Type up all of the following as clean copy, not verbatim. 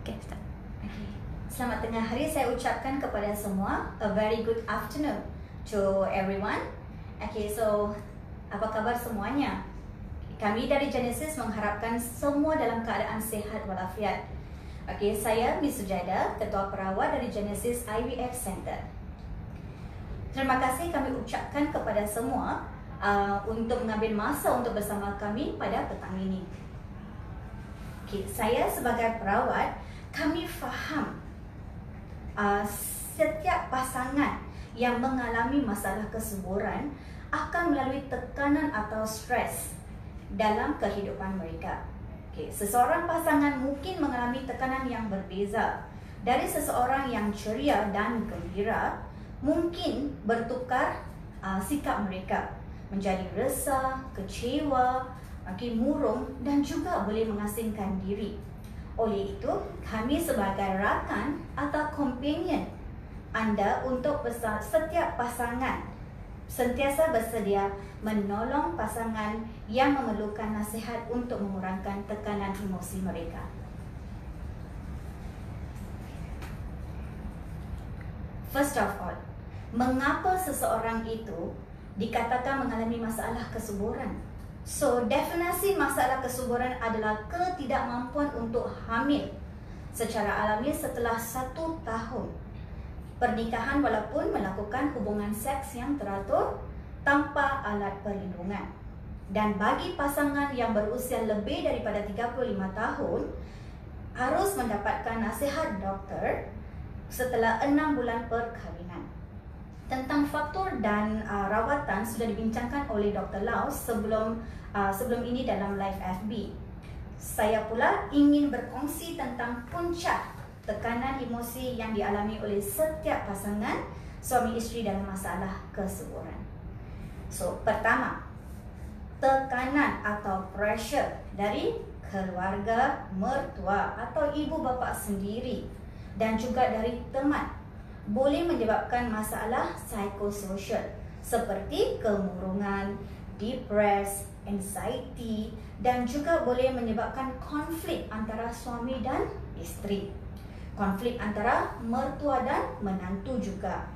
Okay, start. Okay. Selamat tengah hari saya ucapkan kepada semua. A very good afternoon to everyone. Okay, so apa kabar semuanya? Kami dari Genesis mengharapkan semua dalam keadaan sehat walafiat. Okay, saya Miss Sujada, Ketua Perawat dari Genesis IVF Center. Terima kasih kami ucapkan kepada semua untuk mengambil masa untuk bersama kami pada petang ini. Okay, saya sebagai perawat, kami faham setiap pasangan yang mengalami masalah kesuburan akan melalui tekanan atau stres dalam kehidupan mereka. Okay, seseorang pasangan mungkin mengalami tekanan yang berbeza. Dari seseorang yang ceria dan gembira, mungkin bertukar sikap mereka menjadi resah, kecewa, murung dan juga boleh mengasingkan diri. Oleh itu, kami sebagai rakan atau companion anda untuk setiap pasangan sentiasa bersedia menolong pasangan yang memerlukan nasihat untuk mengurangkan tekanan emosi mereka. First of all, mengapa seseorang itu dikatakan mengalami masalah kesuburan? So, definisi masalah kesuburan adalah ketidakmampuan untuk hamil secara alami setelah 1 tahun pernikahan walaupun melakukan hubungan seks yang teratur tanpa alat perlindungan. Dan bagi pasangan yang berusia lebih daripada 35 tahun, harus mendapatkan nasihat doktor setelah 6 bulan perkahwinan. Tentang faktor dan rawatan sudah dibincangkan oleh Dr. Laus sebelum ini dalam live FB. Saya pula ingin berkongsi tentang puncak tekanan emosi yang dialami oleh setiap pasangan suami isteri dalam masalah kesuburan. So, pertama, tekanan atau pressure dari keluarga mertua atau ibu bapa sendiri dan juga dari teman boleh menyebabkan masalah psikososial seperti kemurungan, depresi, anxiety dan juga boleh menyebabkan konflik antara suami dan isteri. Konflik antara mertua dan menantu juga.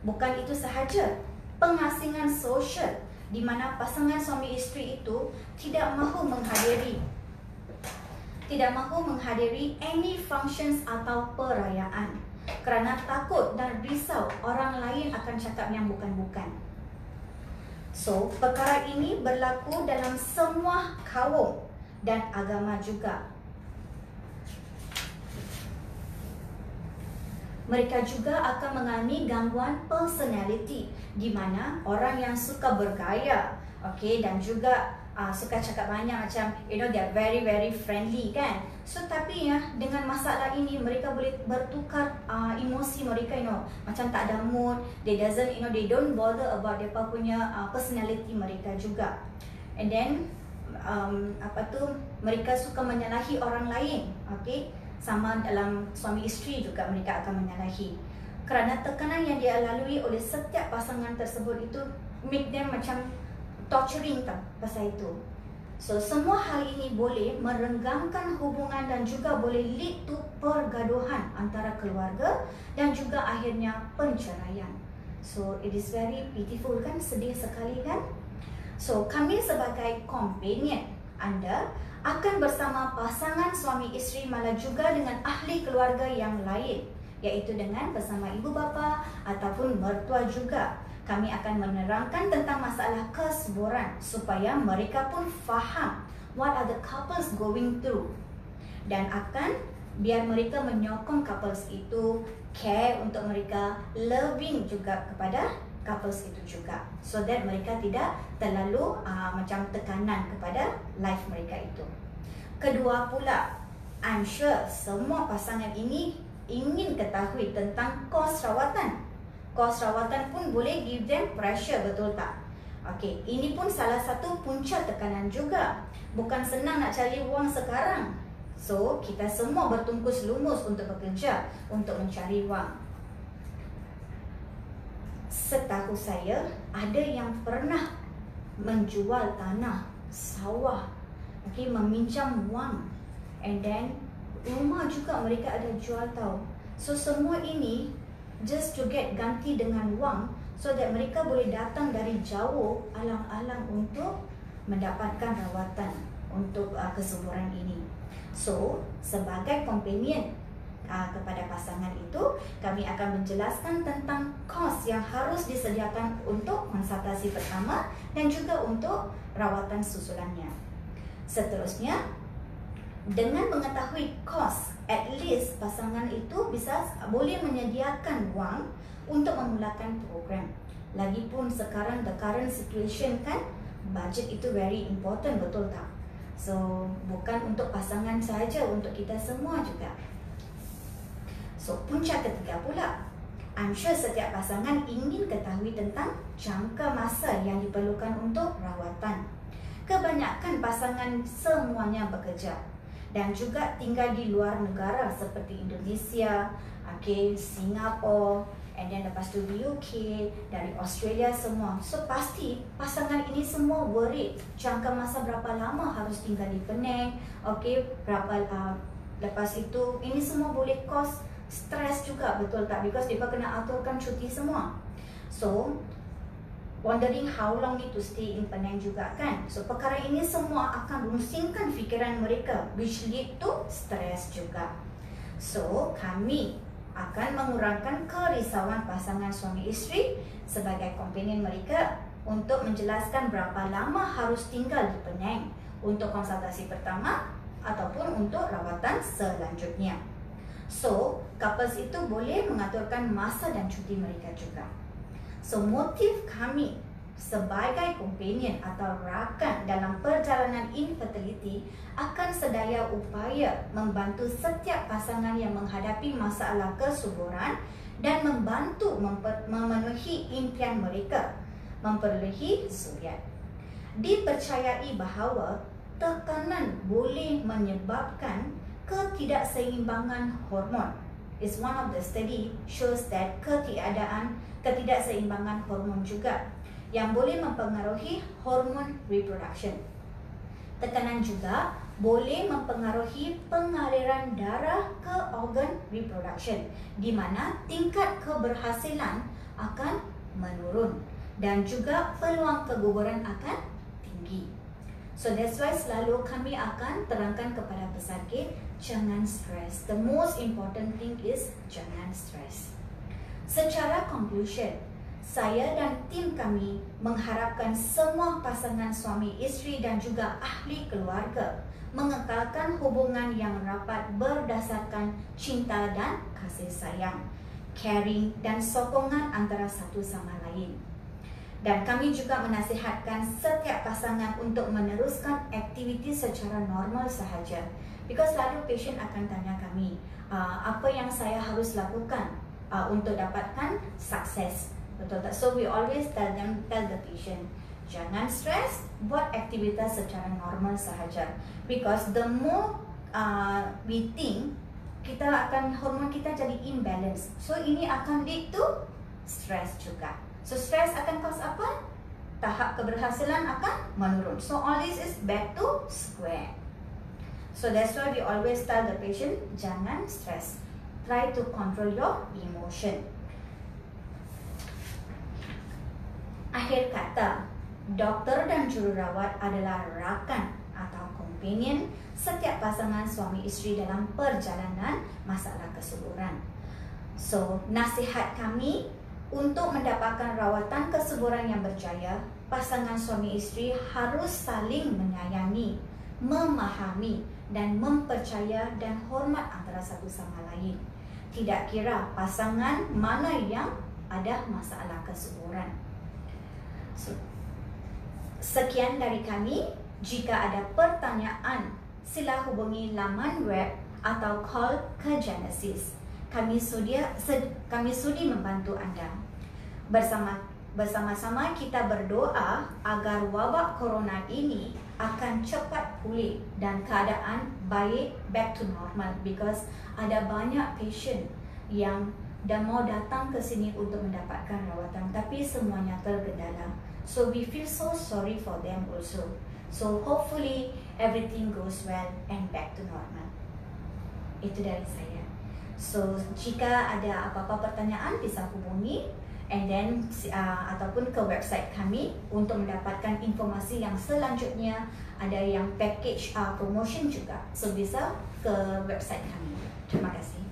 Bukan itu sahaja, pengasingan sosial di mana pasangan suami isteri itu tidak mahu menghadiri any functions atau perayaan kerana takut dan risau orang lain akan cakap yang bukan-bukan. So, perkara ini berlaku dalam semua kaum dan agama juga. Mereka juga akan mengalami gangguan personality di mana orang yang suka bergaya, okay, dan juga suka cakap banyak macam they're very friendly kan. So tapi dengan masalah ini mereka boleh bertukar emosi mereka macam tak ada mood, they don't bother about depa punya personality mereka juga. And then mereka suka menyalahi orang lain, okay? Sama dalam suami isteri juga mereka akan menyalahi. Kerana tekanan yang dia lalui oleh setiap pasangan tersebut itu make them macam torturing pasal itu. So, semua hal ini boleh merenggangkan hubungan dan juga boleh lead to pergaduhan antara keluarga dan juga akhirnya penceraian. So, it is very pitiful kan, sedih sekali kan? So, kami sebagai companion anda akan bersama pasangan suami isteri malah juga dengan ahli keluarga yang lain, iaitu dengan bersama ibu bapa ataupun mertua juga. Kami akan menerangkan tentang masalah kesuburan supaya mereka pun faham what are the couples going through dan akan biar mereka menyokong couples itu, care untuk mereka, loving juga kepada couples itu juga, so that mereka tidak terlalu macam tekanan kepada life mereka itu. Kedua pula, I'm sure semua pasangan ini ingin ketahui tentang kos rawatan. Kos rawatan pun boleh give them pressure, betul tak? Okey, ini pun salah satu punca tekanan juga. Bukan senang nak cari wang sekarang. So, kita semua bertungkus lumus untuk bekerja, untuk mencari wang. Setahu saya, ada yang pernah menjual tanah, sawah, meminjam wang, and then rumah juga mereka ada jual tahu. So semua ini just to get ganti dengan wang, so that mereka boleh datang dari jauh alang-alang untuk mendapatkan rawatan untuk kesuburan ini. So sebagai companion kepada pasangan itu, kami akan menjelaskan tentang kos yang harus disediakan untuk konsultasi pertama dan juga untuk rawatan susulannya. Seterusnya, dengan mengetahui kos, at least pasangan itu boleh menyediakan wang untuk memulakan program. Lagipun sekarang the current situation kan, budget itu very important, betul tak? So bukan untuk pasangan saja, untuk kita semua juga. So, puncak ketiga pula, I'm sure setiap pasangan ingin ketahui tentang jangka masa yang diperlukan untuk rawatan. Kebanyakan pasangan semuanya bekerja dan juga tinggal di luar negara seperti Indonesia, Singapura, and then lepas tu di UK, dari Australia semua. So, pasti pasangan ini semua worried jangka masa berapa lama harus tinggal di Penang, lepas itu ini semua boleh cause stres juga, betul tak? Because mereka kena aturkan cuti semua. So, wondering how long need to stay in Penang juga kan? So, perkara ini semua akan rusingkan fikiran mereka, which lead to stres juga. So, kami akan mengurangkan kerisauan pasangan suami isteri sebagai companion mereka untuk menjelaskan berapa lama harus tinggal di Penang untuk konsultasi pertama ataupun untuk rawatan selanjutnya. So, couples itu boleh mengaturkan masa dan cuti mereka juga. So, motif kami sebagai companion atau rakan dalam perjalanan infertility akan sedaya upaya membantu setiap pasangan yang menghadapi masalah kesuburan dan membantu memenuhi impian mereka memperolehi zuriat. Dipercayai bahawa tekanan boleh menyebabkan ketidakseimbangan hormon. Is one of the study shows that ketidakseimbangan hormon juga yang boleh mempengaruhi hormon reproduction. Tekanan juga boleh mempengaruhi pengaliran darah ke organ reproduction, di mana tingkat keberhasilan akan menurun dan juga peluang keguguran akan tinggi. So that's why selalu kami akan terangkan kepada pesakit, jangan stres. The most important thing is jangan stres. Secara conclusion, saya dan tim kami mengharapkan semua pasangan suami isteri dan juga ahli keluarga mengekalkan hubungan yang rapat berdasarkan cinta dan kasih sayang, caring dan sokongan antara satu sama lain. Dan kami juga menasihatkan setiap pasangan untuk meneruskan aktiviti secara normal sahaja. Because selalu pasien akan tanya kami, apa yang saya harus lakukan untuk dapatkan sukses. Betul tak? So we always tell the patient, jangan stres, buat aktivitas secara normal sahaja. Because the more we think, hormon kita jadi imbalance. So ini akan lead to stres juga. So stres akan cause apa? Tahap keberhasilan akan menurun. So all this is back to square. So that's why we always tell the patient, jangan stres. Try to control your emotion. Akhir kata, doktor dan jururawat adalah rakan atau companion setiap pasangan suami isteri dalam perjalanan masalah kesuburan. So, nasihat kami untuk mendapatkan rawatan kesuburan yang berjaya, pasangan suami isteri harus saling menyayangi, memahami dan mempercaya dan hormat antara satu sama lain. Tidak kira pasangan mana yang ada masalah kesuburan. Sekian dari kami. Jika ada pertanyaan, sila hubungi laman web atau call ke Genesis. Kami sudi membantu anda. Bersama-sama kita berdoa agar wabak corona ini akan cepat pulih dan keadaan back to normal, because ada banyak patient yang dah mau datang ke sini untuk mendapatkan rawatan tapi semuanya tergendala. So we feel so sorry for them also. So hopefully everything goes well and back to normal. Itu dari saya. So jika ada apa-apa pertanyaan bisa hubungi and then ataupun ke website kami untuk mendapatkan informasi yang selanjutnya. Ada yang package promotion juga, so bisa ke website kami. Terima kasih.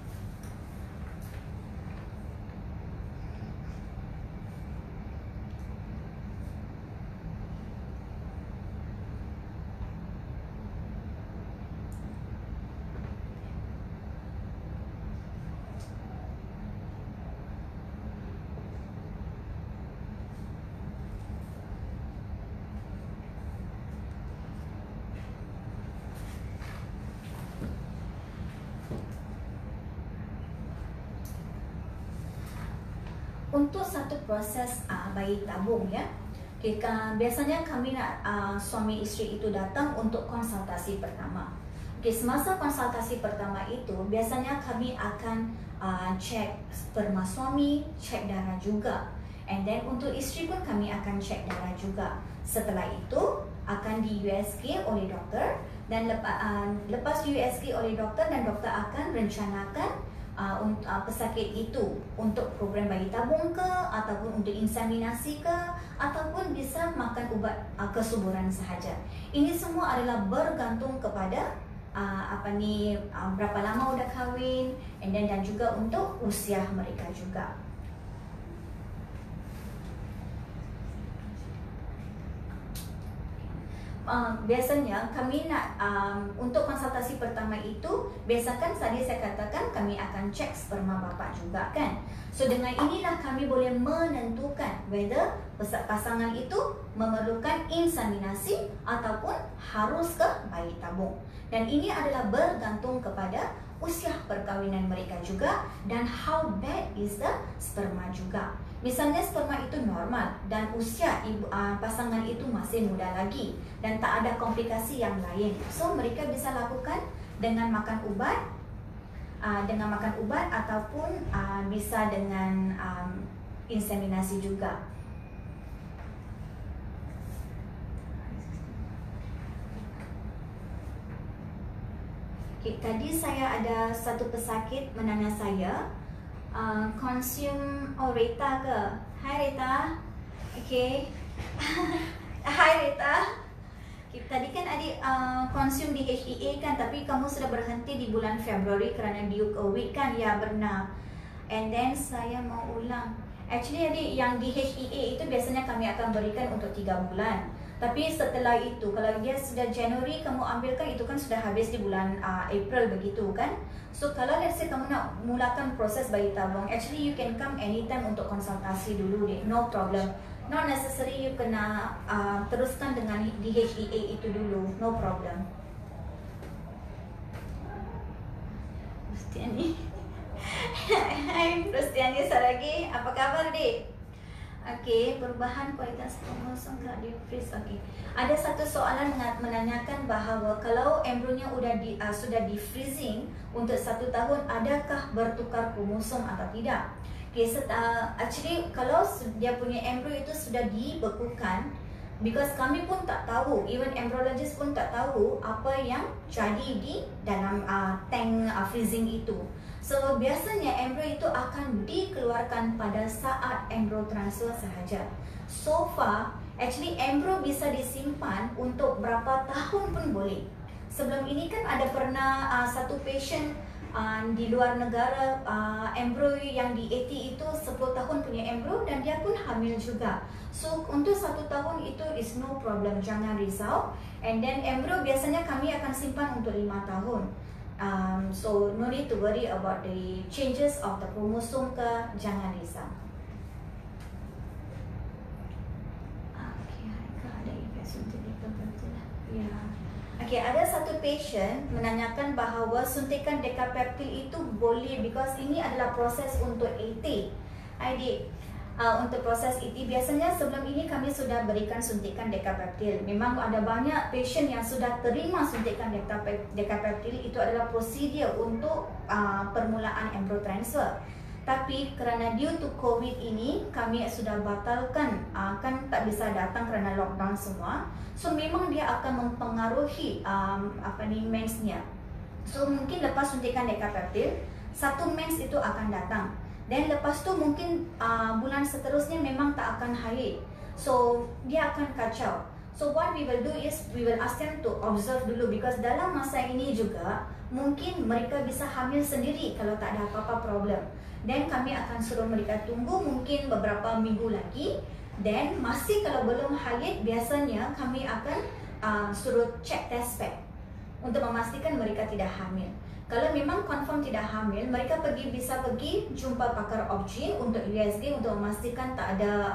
Untuk satu proses bayi tabung ya, biasanya kami nak suami isteri itu datang untuk konsultasi pertama. Semasa konsultasi pertama itu biasanya kami akan cek sperma suami, cek darah juga. And then untuk isteri pun kami akan cek darah juga. Setelah itu akan di USG oleh doktor, dan lepas USG oleh doktor, dan doktor akan rencanakan pesakit itu untuk program bayi tabung ke, ataupun untuk inseminasi ke, ataupun bisa makan ubat kesuburan sahaja. Ini semua adalah bergantung kepada berapa lama udah kahwin, dan juga untuk usia mereka juga. Biasanya kami nak untuk konsultasi pertama itu, biasakan tadi saya katakan kami akan cek sperma bapa juga kan. So dengan inilah kami boleh menentukan whether pasangan itu memerlukan inseminasi ataupun harus ke bayi tabung. Dan ini adalah bergantung kepada usia perkahwinan mereka juga dan how bad is the sperma juga. Misalnya sperma itu normal dan usia pasangan itu masih muda lagi dan tak ada komplikasi yang lain, so mereka bisa lakukan dengan makan ubat, ataupun bisa dengan inseminasi juga. Tadi saya ada satu pesakit menanya saya, consume Rita ke? Hai Rita. Okay. Hai Rita. Tadi kan adik consume DHEA kan, tapi kamu sudah berhenti di bulan Februari kerana due COVID kan? Ya benar. And then saya mau ulang. Actually adik, yang DHEA itu biasanya kami akan berikan untuk 3 bulan. Tapi setelah itu, kalau dia sudah Januari kamu ambilkan, itu kan sudah habis di bulan April begitu kan. So kalau let's say kamu nak mulakan proses bayi tabung, actually you can come anytime untuk konsultasi dulu deh, no problem. Not necessary you kena teruskan dengan DHEA itu dulu, no problem. Rustiani. Hai Rustiani Saragi, apa kabar dek? Okey, perubahan kualitas kromosom di freeze. Okey. Ada satu soalan menanyakan bahawa kalau embryonya sudah di freezing untuk 1 tahun, adakah bertukar kromosom atau tidak? Okay, actually kalau dia punya embryo itu sudah dibekukan, because kami pun tak tahu, even embryologist pun tak tahu apa yang jadi di dalam tank freezing itu. So biasanya embryo itu akan dikeluarkan pada saat embryo transfer sahaja. So far, actually embryo bisa disimpan untuk berapa tahun pun boleh. Sebelum ini kan ada pernah satu patient di luar negara, embryo yang di AT itu 10 tahun punya embryo dan dia pun hamil juga. So untuk 1 tahun itu is no problem, jangan risau. And then embryo biasanya kami akan simpan untuk 5 tahun. So no need to worry about the changes of the chromosome ke, jangan risau. Okay, ada satu patient menanyakan bahawa suntikan dekapeptil itu boleh because ini adalah proses untuk AT. Adik, untuk proses AT biasanya sebelum ini kami sudah berikan suntikan dekapeptil. Memang ada banyak patient yang sudah terima suntikan dekapeptil, itu adalah prosedur untuk permulaan embryo transfer. Tapi kerana due to COVID ini, kami sudah batalkan, kan tak bisa datang kerana lockdown semua. So memang dia akan mempengaruhi mensnya. So mungkin lepas suntikan Decapeptyl, satu mens itu akan datang. Dan lepas tu mungkin bulan seterusnya memang tak akan haid. So dia akan kacau. So what we will do is we will ask them to observe dulu, because dalam masa ini juga mungkin mereka bisa hamil sendiri kalau tak ada apa-apa problem. Dan kami akan suruh mereka tunggu mungkin beberapa minggu lagi. Dan masih kalau belum haid, biasanya kami akan suruh check test pack untuk memastikan mereka tidak hamil. Kalau memang confirm tidak hamil, mereka bisa pergi jumpa pakar OB/GYN untuk USG untuk memastikan tak ada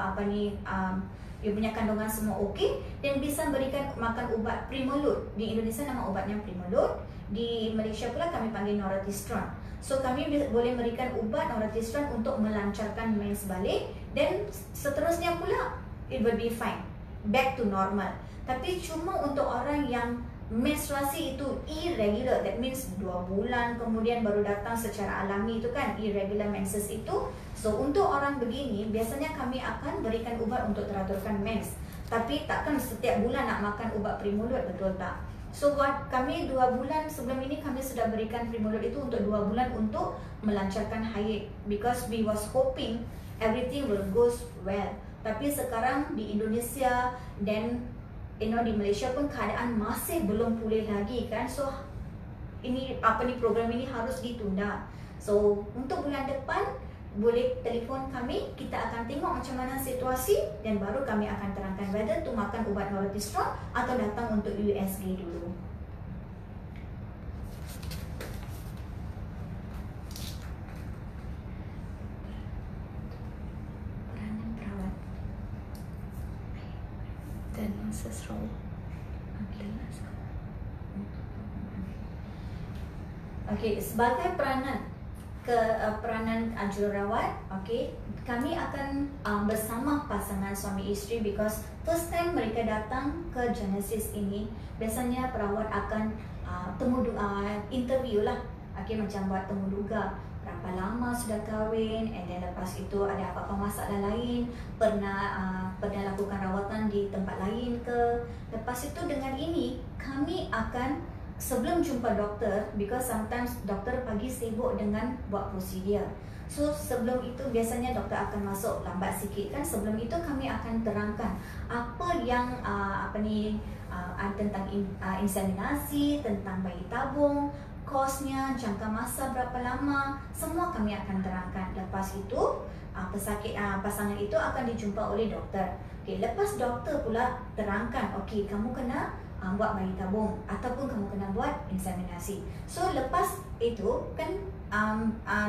dia punya kandungan semua okey, dan bisa berikan makan ubat Primolud. Di Indonesia nama ubatnya Primolud, di Malaysia pula kami panggil Noretistron. So kami boleh berikan ubat Noretistron untuk melancarkan mens balik, dan seterusnya pula it will be fine, back to normal. Tapi cuma untuk orang yang menstruasi itu irregular, that means 2 bulan kemudian baru datang secara alami, itu kan irregular menses itu. So untuk orang begini biasanya kami akan berikan ubat untuk teraturkan mens. Tapi takkan setiap bulan nak makan ubat Primolud, betul tak? So buat kami 2 bulan sebelum ini kami sudah berikan Primolud itu untuk 2 bulan untuk melancarkan haid, because we was hoping everything will goes well. Tapi sekarang di Indonesia dan di Malaysia pun keadaan masih belum pulih lagi kan. So program ini harus ditunda. So untuk bulan depan boleh telefon kami, kita akan tengok macam mana situasi, dan baru kami akan terangkan whether to makan ubat Noretistron atau datang untuk USG dulu. Peranan perawat dan nurses role. Okey, sebagai peranan jururawat, okey, kami akan bersama pasangan suami isteri, because first time mereka datang ke Genesis ini, biasanya perawat akan interview lah, okey, macam buat temu duga, berapa lama sudah kahwin, and then lepas itu ada apa-apa masalah lain, pernah lakukan rawatan di tempat lain ke. Lepas itu dengan ini kami akan sebelum jumpa doktor, because sometimes doktor pagi sibuk dengan buat prosedur. So sebelum itu biasanya doktor akan masuk lambat sikit kan. Sebelum itu kami akan terangkan apa yang tentang inseminasi, tentang bayi tabung, kosnya, jangka masa berapa lama, semua kami akan terangkan. Lepas itu pasangan itu akan dijumpa oleh doktor. Okay, lepas doktor pula terangkan, okey, kamu kena buat bayi tabung ataupun kamu kena buat inseminasi. So lepas itu kan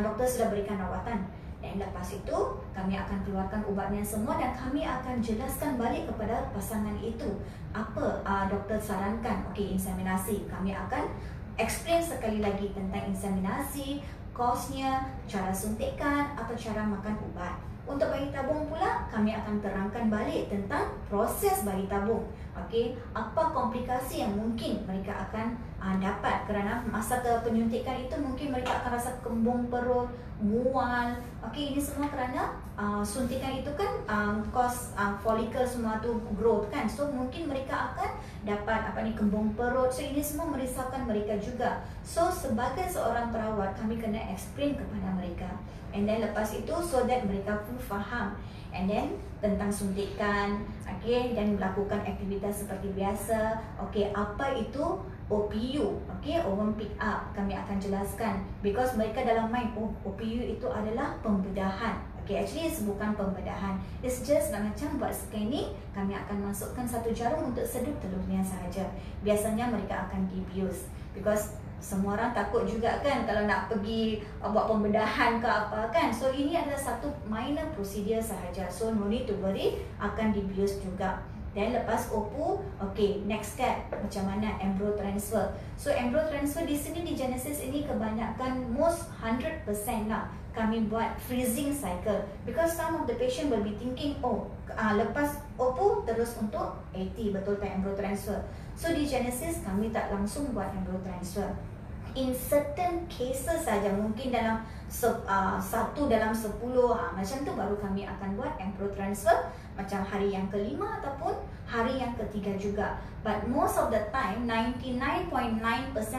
doktor sudah berikan rawatan, dan lepas itu kami akan keluarkan ubatnya semua, dan kami akan jelaskan balik kepada pasangan itu apa doktor sarankan. Okey, inseminasi, kami akan explain sekali lagi tentang inseminasi, kosnya, cara suntikan atau cara makan ubat. Untuk bayi tabung pula, kami akan terangkan balik tentang proses bayi tabung. Okey, apa komplikasi yang mungkin mereka akan dapat kerana masa penyuntikan itu, mungkin mereka akan rasa kembung perut, mual. Okey, ini semua kerana suntikan itu kan cause follicle semua tu growth kan. So mungkin mereka akan dapat kembung perut. So ini semua merisaukan mereka juga. So sebagai seorang perawat, kami kena explain kepada mereka. And then lepas itu so that mereka pun faham. And then tentang suntikan, okay, dan melakukan aktivitas seperti biasa. Okay, apa itu OPU, okay, ovum pick up, kami akan jelaskan. Because mereka dalam mind, OPU itu adalah pembedahan. Okay, actually bukan pembedahan, it's just macam buat scanning. Kami akan masukkan satu jarum untuk sedut telurnya sahaja. Biasanya mereka akan dibius, because semua orang takut juga kan kalau nak pergi buat pembedahan ke apa kan. So ini adalah satu minor procedure sahaja. So no need to worry, akan dibius juga. Dan lepas OPU, okay, next step macam mana embryo transfer. So embryo transfer di sini di Genesis ini kebanyakan most 100% lah kami buat freezing cycle, because some of the patient will be thinking, lepas OPU terus untuk AT, betul tak embryo transfer. So di Genesis kami tak langsung buat embryo transfer. in certain cases saja, mungkin dalam 1 dalam 10 macam tu baru kami akan buat embryo transfer, macam hari yang kelima ataupun hari yang ketiga juga. But most of the time 99.9%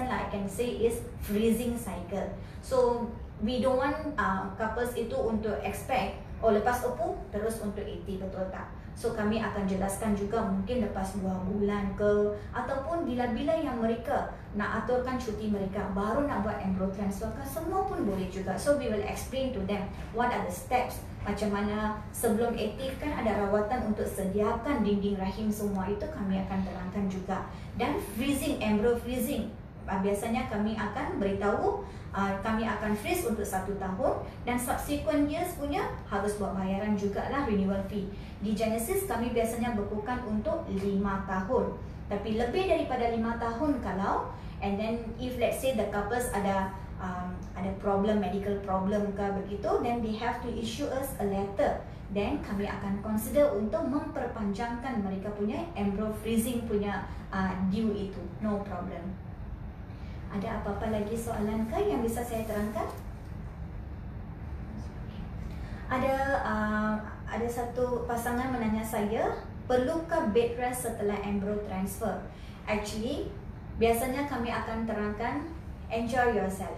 lah I can say is freezing cycle. So we don't want couples itu untuk expect lepas opu terus untuk 80, betul tak? So kami akan jelaskan juga mungkin lepas 2 bulan ke, ataupun bila-bila yang mereka nak aturkan cuti mereka baru nak buat embryo transfer ke, semua pun boleh juga. So we will explain to them what are the steps, macam mana sebelum aktif kan ada rawatan untuk sediakan dinding rahim, semua itu kami akan terangkan juga. Dan freezing, embryo freezing, biasanya kami akan beritahu kami akan freeze untuk 1 tahun, dan subsequent years punya harus buat bayaran jugalah renewal fee. Di Genesis kami biasanya bekukan untuk 5 tahun, tapi lebih daripada 5 tahun kalau, and then if let's say the couples ada problem, medical problem ke begitu, then they have to issue us a letter, then kami akan consider untuk memperpanjangkan mereka punya embryo freezing punya due itu, no problem. Ada apa-apa lagi soalan ke yang bisa saya terangkan? Ada satu pasangan menanya saya, perlukah bed rest setelah embryo transfer? Actually, biasanya kami akan terangkan enjoy yourself.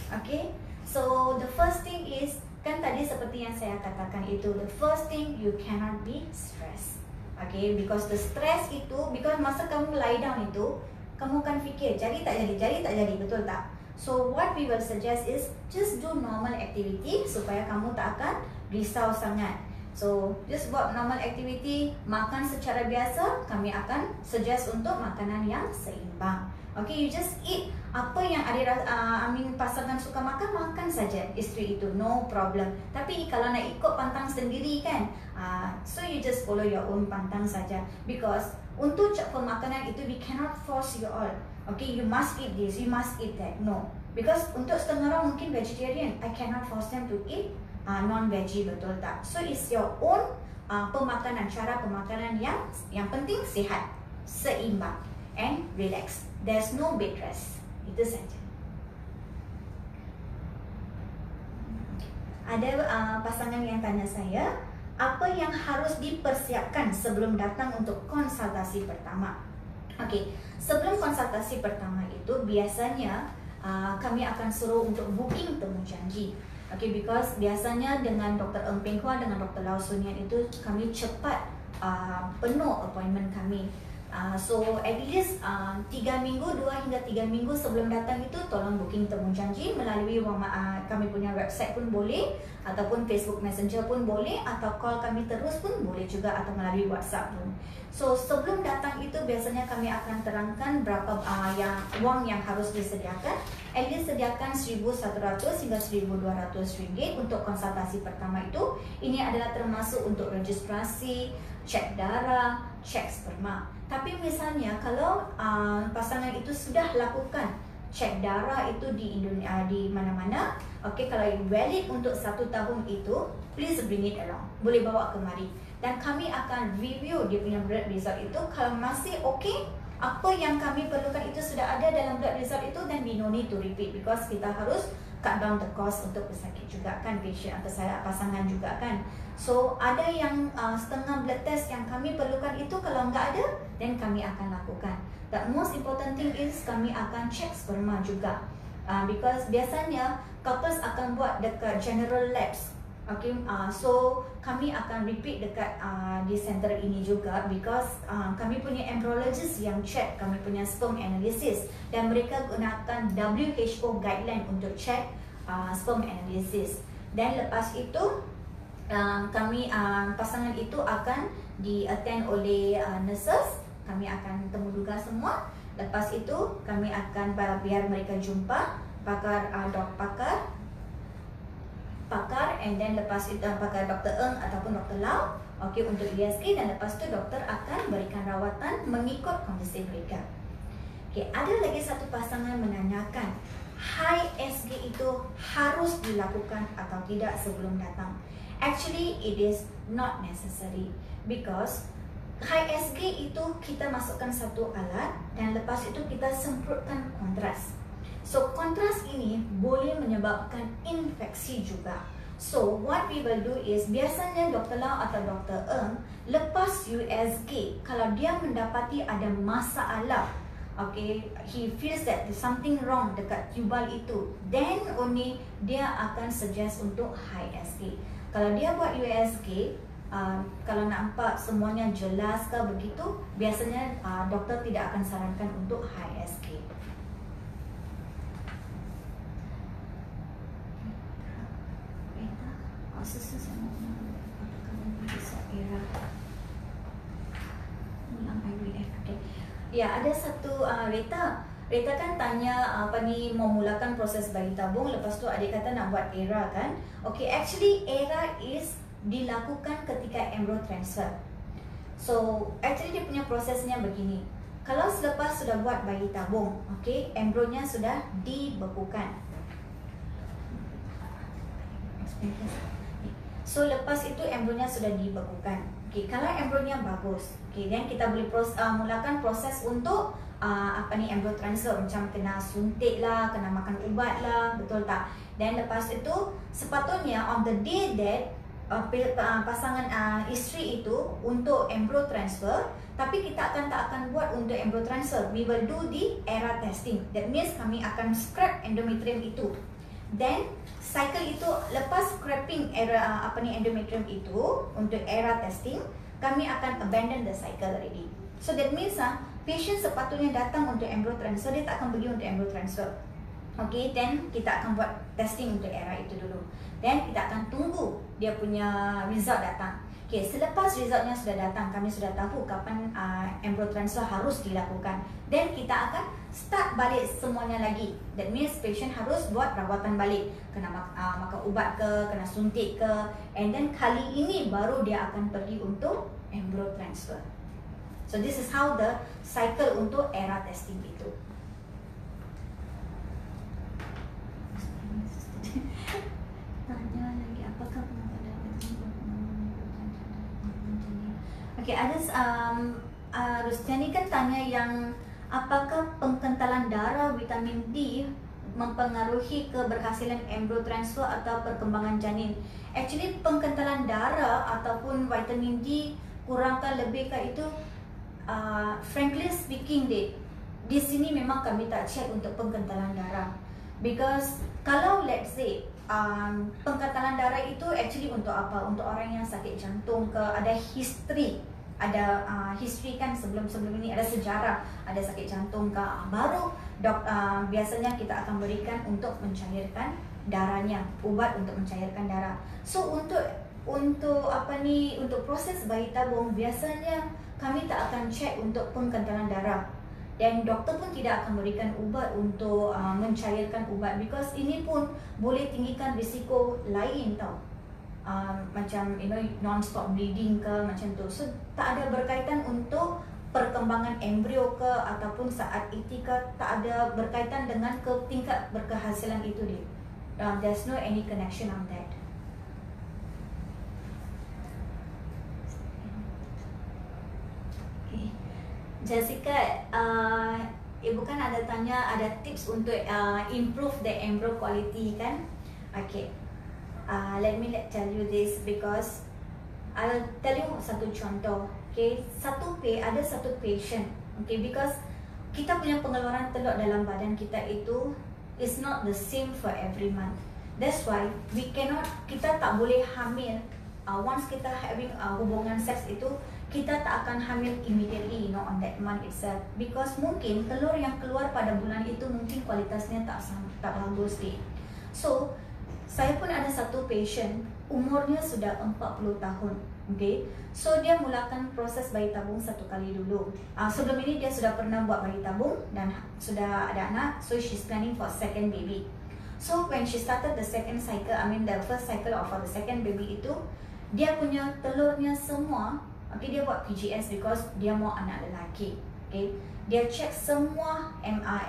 Okay? So the first thing is, kan tadi seperti yang saya katakan itu, the first thing you cannot be stressed. Okay? Because the stress itu, because masa kamu lie down itu, kamu akan fikir jadi tak jadi, betul tak? So what we will suggest is just do normal activity supaya kamu tak akan risau sangat. So just buat normal activity, makan secara biasa, kami akan suggest untuk makanan yang seimbang. Okay, you just eat apa yang ada pasangan suka makan saja isteri itu, no problem. Tapi kalau nak ikut pantang sendiri kan, so you just follow your own pantang saja. Because untuk pemakanan itu we cannot force you all. Okay, you must eat this, you must eat that. No, because untuk setengah orang mungkin vegetarian, I cannot force them to eat non-veggie, betul tak? So it's your own pemakanan, cara pemakanan yang penting sihat, seimbang, and relax. There's no bed rest. Itu saja. Ada pasangan yang tanya saya, apa yang harus dipersiapkan sebelum datang untuk konsultasi pertama? Okey, sebelum konsultasi pertama itu biasanya kami akan suruh untuk booking temu janji. Okay, because biasanya dengan Dr. Eng Peng Hua dengan Dr. Lau Sun Yan itu kami cepat penuh appointment kami. So at least 3 minggu, 2 hingga 3 minggu sebelum datang itu tolong booking temu janji melalui kami punya website pun boleh, ataupun Facebook Messenger pun boleh, atau call kami terus pun boleh juga, atau melalui WhatsApp pun. So sebelum datang itu biasanya kami akan terangkan berapa wang yang harus disediakan. At least sediakan 1,100 hingga 1,200 ringgit untuk konsultasi pertama itu. Ini adalah termasuk untuk registrasi, cek darah, cek sperma. Tapi misalnya kalau pasangan itu sudah lakukan cek darah itu di Indonesia, di mana-mana, okay, kalau valid untuk 1 tahun itu, please bring it along. Boleh bawa kemari. Dan kami akan review dia punya blood result itu. Kalau masih okay, apa yang kami perlukan itu sudah ada dalam blood result itu, then we no need to repeat, because kita harus cut down the cost untuk pesakit juga kan, patient atau saya pasangan juga kan. So ada yang setengah blood test yang kami perlukan itu, kalau enggak ada, then kami akan lakukan. The most important thing is kami akan check sperma juga, because biasanya couples akan buat dekat general labs. Okay, so kami akan repeat dekat di center ini juga, because kami punya embryologist yang check kami punya sperm analysis, dan mereka gunakan WHO guideline untuk check sperm analysis. Dan lepas itu kami pasangan itu akan di-attend oleh nurses. Kami akan temu juga semua. Lepas itu kami akan biar mereka jumpa pakar and then lepas itu pakar Dr. Eng ataupun Dr. Lau, okay, untuk ISG, dan lepas itu doktor akan berikan rawatan mengikut kondisi mereka. Okay, ada lagi satu pasangan menanyakan, high SG itu harus dilakukan atau tidak sebelum datang? Actually, it is not necessary, because high SG itu kita masukkan satu alat dan lepas itu kita semprotkan kontras. So kontras ini boleh menyebabkan infeksi juga. So what we will do is, biasanya Dr. Lau atau Dr. Eng lepas USG, kalau dia mendapati ada masalah, okay, he feels that there's something wrong dekat tubal itu, then only dia akan suggest untuk high SG. Kalau dia buat USG, kalau nampak semuanya jelas ke begitu, biasanya doktor tidak akan sarankan untuk high SG. Susu saya apakah bisa era ulang IVF? Okay. Ya, ada satu Rita kan tanya apa ni, mau mulakan proses bayi tabung, lepas tu adik kata nak buat era kan. Okay, actually era is dilakukan ketika embryo transfer. So actually dia punya prosesnya begini. Kalau selepas sudah buat bayi tabung, okay, embryonya sudah dibekukan. So lepas itu embryonya sudah dibekukan. Okay, kalau embryonya bagus, okay, dan kita boleh mulakan proses untuk embryo transfer, macam kena suntik lah, kena makan ubat lah, betul tak? Dan lepas itu sepatutnya on the day that pasangan isteri itu untuk embryo transfer, tapi kita tak akan buat untuk embryo transfer. We will do the ERA testing. That means kami akan scrap endometrium itu. Then cycle itu, lepas scrapping endometrium itu untuk ERA testing, kami akan abandon the cycle already. So that means patient sepatutnya datang untuk embryo transfer, dia tak akan pergi untuk embryo transfer. Okay, then kita akan buat testing untuk ERA itu dulu. Then kita akan tunggu dia punya result datang. Okay, selepas resultnya sudah datang, kami sudah tahu kapan embryo transfer harus dilakukan. Then kita akan start balik semuanya lagi. That means patient harus buat rawatan balik, kena makan ubat ke, kena suntik ke, and then kali ini baru dia akan pergi untuk embryo transfer. So this is how the cycle untuk ERA testing itu. Tanya lagi, apakah okay, ada Rustiani kan tanya yang apakah pengkentalan darah vitamin D mempengaruhi keberhasilan embryo transfer atau perkembangan janin. Actually pengkentalan darah ataupun vitamin D kurang ke lebih ke itu, frankly speaking di sini memang kami tak check untuk pengkentalan darah. Because kalau let's say pengkentalan darah itu actually untuk apa? Untuk orang yang sakit jantung ke, ada history, history kan sebelum ini ada sejarah, ada sakit jantung ke, baru biasanya kita akan berikan untuk mencairkan darahnya, ubat untuk mencairkan darah. So untuk proses bayi tabung biasanya kami tak akan check untuk pengkentalan darah. Dan doktor pun tidak akan berikan ubat untuk mencairkan ubat, because ini pun boleh tinggikan risiko lain tau. Macam non-stop bleeding ke macam tu. So tak ada berkaitan untuk perkembangan embrio ke ataupun saat etika, tak ada berkaitan dengan tingkat berkehasilan itu dia. There's no any connection on that. Okay. Jessica, ibu kan ada tanya, ada tips untuk improve the embryo quality kan? Okay. Let me tell you this, because I'll tell you satu contoh. Okay, ada satu patient. Okay, because kita punya pengeluaran telur dalam badan kita itu is not the same for every month. That's why kita tak boleh hamil. Once kita having hubungan seks itu, kita tak akan hamil immediately, on that month itself, because mungkin telur yang keluar pada bulan itu mungkin kualitasnya tak bagus deh. So saya pun ada satu patient, umurnya sudah 40 tahun. Okay, so dia mulakan proses bayi tabung satu kali dulu. Sebelum ini dia sudah pernah buat bayi tabung dan sudah ada anak, so she's planning for second baby. So when she started the second cycle, the first cycle of the second baby itu, dia punya telurnya semua, okay, dia buat PGS because dia mau anak lelaki. Okay, dia check semua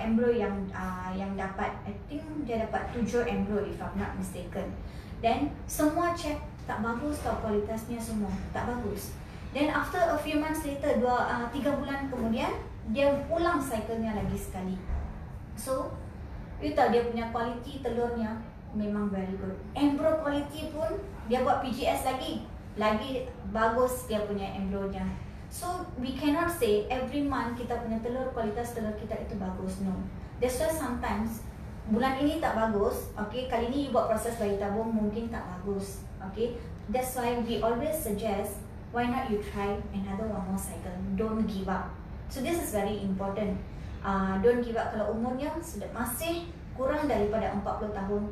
embryo yang dapat, I think dia dapat 7 embryo if I'm not mistaken. Then semua check tak bagus tau, kualitasnya semua tak bagus. Then after a few months later, 3 bulan kemudian, dia ulang cycle-nya lagi sekali. So You tahu dia punya quality telurnya memang very good. Embryo quality pun dia buat PGS lagi bagus dia punya embryonya. So we cannot say every month kita punya kualitas telur kita itu bagus. No. That's why sometimes bulan ini tak bagus, okay, kali ini you buat proses bayi tabung mungkin tak bagus, okay. That's why we always suggest why not you try another one more cycle. Don't give up. So this is very important. Don't give up. Kalau umurnya sudah masih kurang daripada 40 tahun,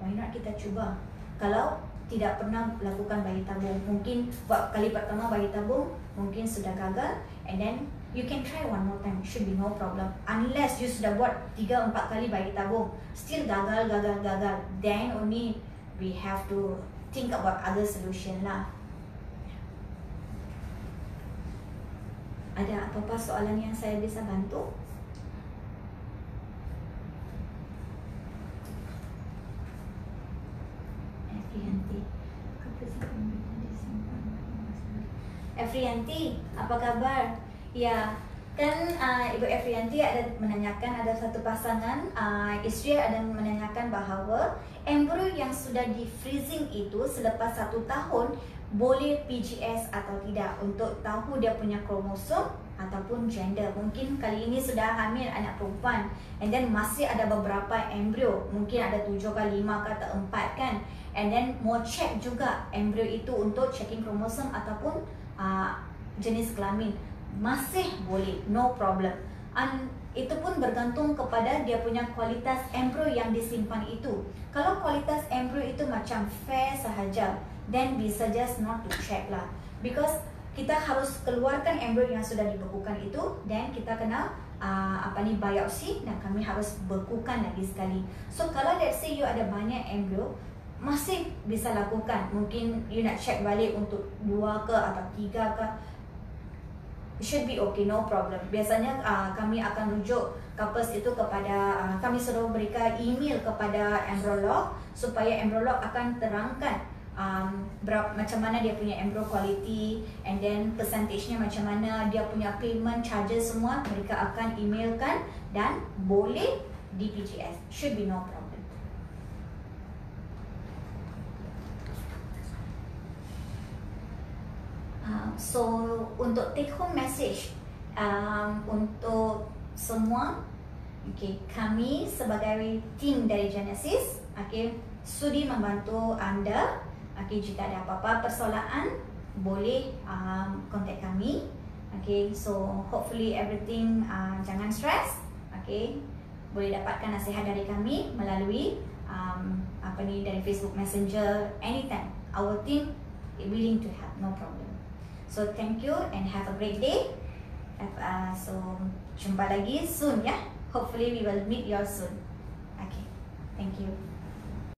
why not kita cuba. Kalau tidak pernah lakukan bayi tabung, mungkin buat kali pertama bayi tabung mungkin sudah gagal, and then you can try one more time, should be no problem. Unless you sudah buat 3-4 kali bayi tabung still gagal, then only we have to think about other solution lah. Ada apa-apa soalan yang saya bisa bantu? Efrianti, apa kabar? Ya, kan Ibu Efrianti ada menanyakan, ada satu pasangan isteri ada menanyakan bahawa embrio yang sudah di freezing itu selepas 1 tahun boleh PGS atau tidak, untuk tahu dia punya kromosom ataupun gender. Mungkin kali ini sudah hamil anak perempuan, and then masih ada beberapa embrio, mungkin ada 7 ke 5 ke 4 kan, and then mau check juga embrio itu untuk checking kromosom ataupun jenis kelamin, masih boleh, no problem. Itu pun bergantung kepada dia punya kualitas embrio yang disimpan itu. Kalau kualitas embrio itu macam fair sahaja, then we suggest not to check lah, because kita harus keluarkan embrio yang sudah dibekukan itu, dan kita kena biopsi, dan kami harus bekukan lagi sekali. So kalau let's say you ada banyak embrio, masih bisa lakukan. Mungkin you nak check balik untuk 2 ke atau 3 ke, should be okay, no problem. Biasanya kami akan rujuk couples itu kepada kami suruh berikan email kepada embryolog, supaya embryolog akan terangkan macam mana dia punya embryo quality, and then percentage-nya macam mana, dia punya payment charges semua mereka akan emailkan, dan boleh di PGS, should be no problem. So untuk take home message untuk semua, okay, kami sebagai tim dari Genesis, okay, sudi membantu anda. Okay, jika ada apa-apa persoalan boleh contact kami. Okay, so hopefully everything, jangan stress. Okay, boleh dapatkan nasihat dari kami melalui dari Facebook Messenger anytime. Our team willing to help, no problem. So thank you and have a great day. So jumpa lagi soon ya. Hopefully we will meet you all soon. Okay, thank you.